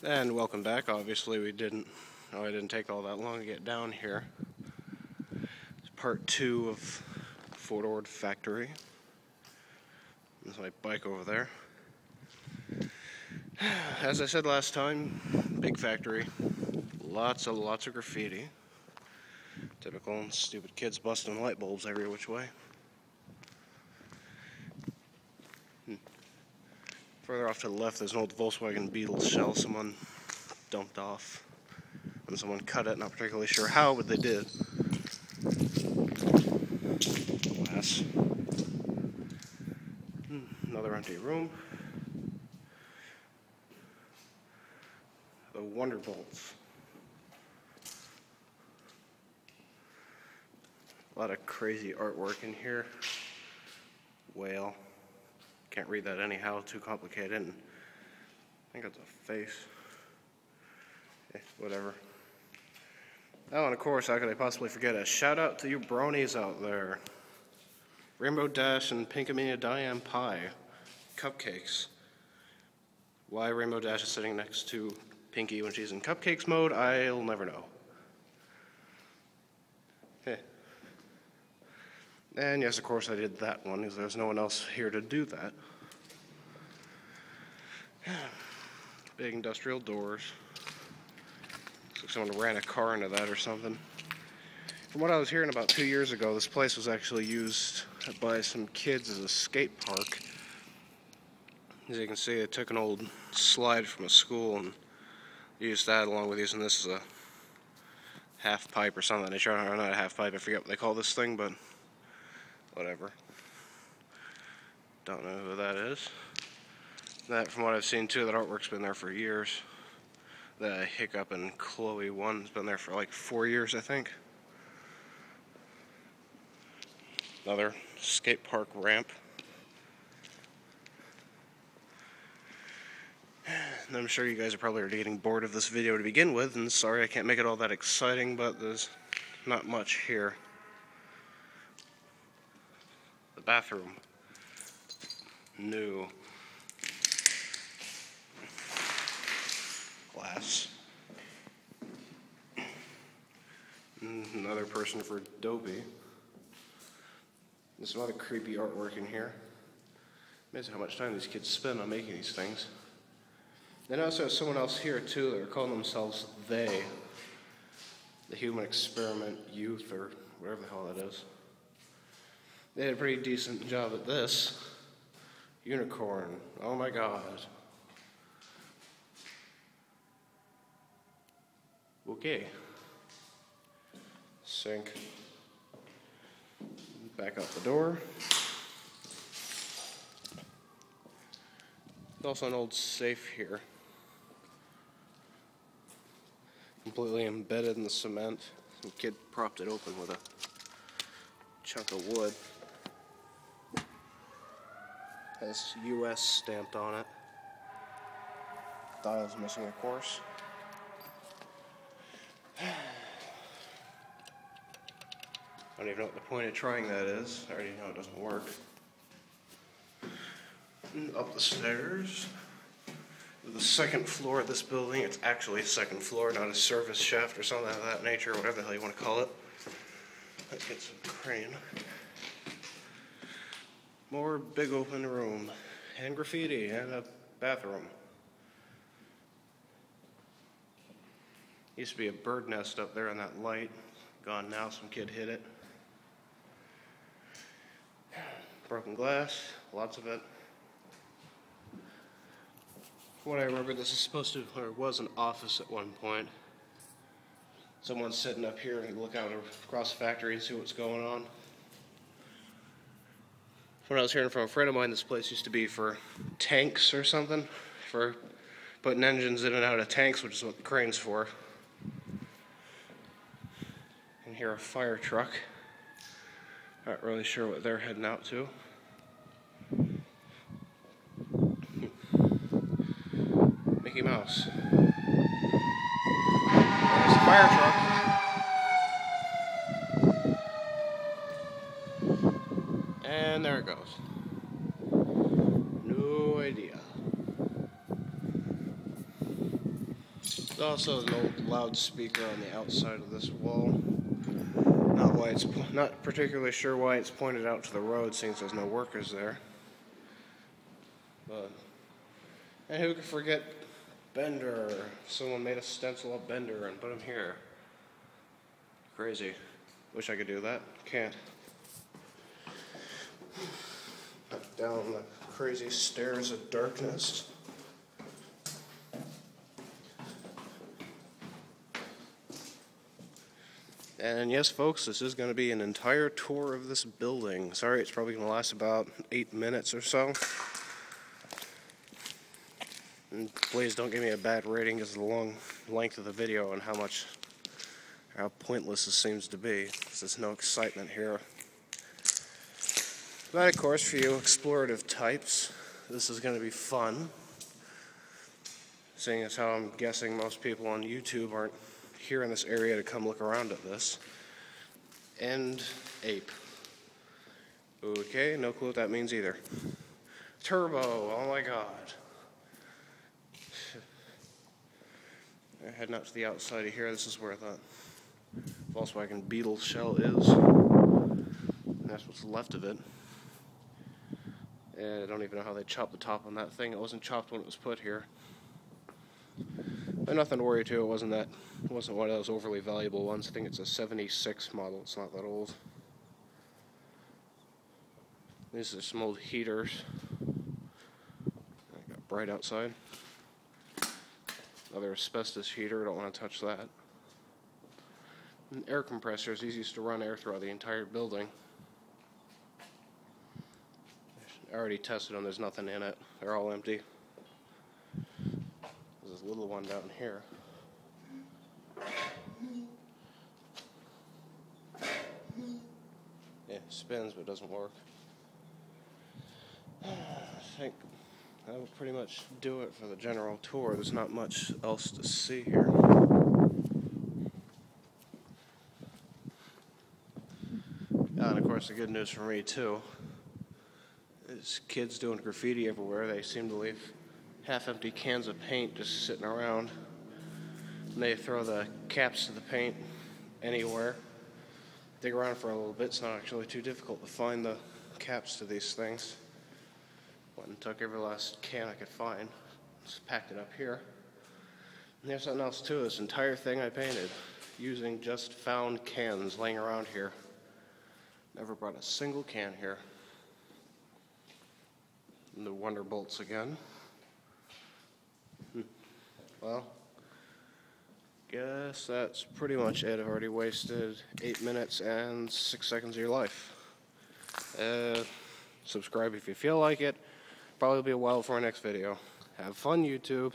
And welcome back. Obviously I didn't take all that long to get down here. It's part 2 of Fort Ord Factory. There's my bike over there. As I said last time, big factory. Lots of graffiti. Typical stupid kids busting light bulbs every which way. Further off to the left, there's an old Volkswagen Beetle shell someone dumped off. And someone cut it, not particularly sure how, but they did. Glass. Another empty room. The Wonderbolts. A lot of crazy artwork in here. Whale. Can't read that anyhow, too complicated. And I think it's a face. Whatever. Oh, and of course, how could I possibly forget a shout out to you bronies out there. Rainbow Dash and Pinkamania Diane Pie. Cupcakes. Why Rainbow Dash is sitting next to Pinky when she's in cupcakes mode, I'll never know. And yes, of course I did that one, because there's no one else here to do that. Big industrial doors. Looks like someone ran a car into that or something. From what I was hearing about 2 years ago, this place was actually used by some kids as a skate park. As you can see, they took an old slide from a school and used that along with using this as a half pipe or something. They tried, or not a half pipe, I forget what they call this thing, but whatever. Don't know who that is. That, from what I've seen too, that artwork's been there for years. The Hiccup and Chloe one's been there for like 4 years, I think. Another skate park ramp. And I'm sure you guys are probably already getting bored of this video to begin with, and sorry I can't make it all that exciting, but there's not much here. The bathroom. New. Glass. Another person for Dopey. There's some other creepy artwork in here. Amazing how much time these kids spend on making these things. Then also have someone else here too that are calling themselves They. The Human Experiment Youth, or whatever the hell that is. They did a pretty decent job at this. Unicorn. Oh my god. Okay. Sink. Back out the door. There's also an old safe here. Completely embedded in the cement. Some kid propped it open with a chunk of wood. Has US stamped on it. Dial's missing, of course. I don't even know what the point of trying that is. I already know it doesn't work. And up the stairs. The second floor of this building. It's actually a second floor, not a service shaft or something of that nature, or whatever the hell you want to call it. Let's get some crane. More big open room. And graffiti. And a bathroom. Used to be a bird nest up there on that light. Gone now, some kid hit it. Broken glass, lots of it. From what I remember, this is supposed to, or was an office at one point. Someone's sitting up here and look out across the factory and see what's going on. When I was hearing from a friend of mine, this place used to be for tanks or something, for putting engines in and out of tanks, which is what the crane's for. And here a fire truck. Not really sure what they're heading out to. Mickey Mouse. There's the fire truck. And there it goes. No idea. There's also an old loudspeaker on the outside of this wall. Not particularly sure why it's pointed out to the road, since there's no workers there. But and who could forget Bender? Someone made a stencil of Bender and put him here. Crazy. Wish I could do that. Can't. Down the crazy stairs of darkness. And yes, folks, this is going to be an entire tour of this building. Sorry, it's probably going to last about 8 minutes or so. And please don't give me a bad rating because of the long length of the video and how pointless this seems to be. There's no excitement here. But of course, for you explorative types, this is going to be fun. Seeing as how I'm guessing most people on YouTube aren't here in this area to come look around at this. And ape. Okay, no clue what that means either. Turbo, oh my god. They're heading up to the outside of here. This is where the Volkswagen Beetle shell is. And that's what's left of it. And I don't even know how they chopped the top on that thing. It wasn't chopped when it was put here. But nothing to worry to. It wasn't one of those overly valuable ones. I think it's a 76 model. It's not that old. These are some old heaters. I got bright outside. Another asbestos heater. Don't want to touch that. And air compressors. These used to run air throughout the entire building. I already tested them. There's nothing in it. They're all empty. There's this little one down here. Yeah, it spins but doesn't work. I think that will pretty much do it for the general tour. There's not much else to see here. And of course the good news for me too is kids doing graffiti everywhere. They seem to leave half-empty cans of paint just sitting around. And they throw the caps to the paint anywhere. Dig around for a little bit. It's not actually too difficult to find the caps to these things. Went and took every last can I could find. Just packed it up here. And there's something else too. This entire thing I painted using just found cans laying around here. Never brought a single can here. And the Wonder Bolts again. Well, guess that's pretty much it. I've already wasted 8 minutes and 6 seconds of your life. Subscribe if you feel like it. Probably be a while before our next video. Have fun, YouTube.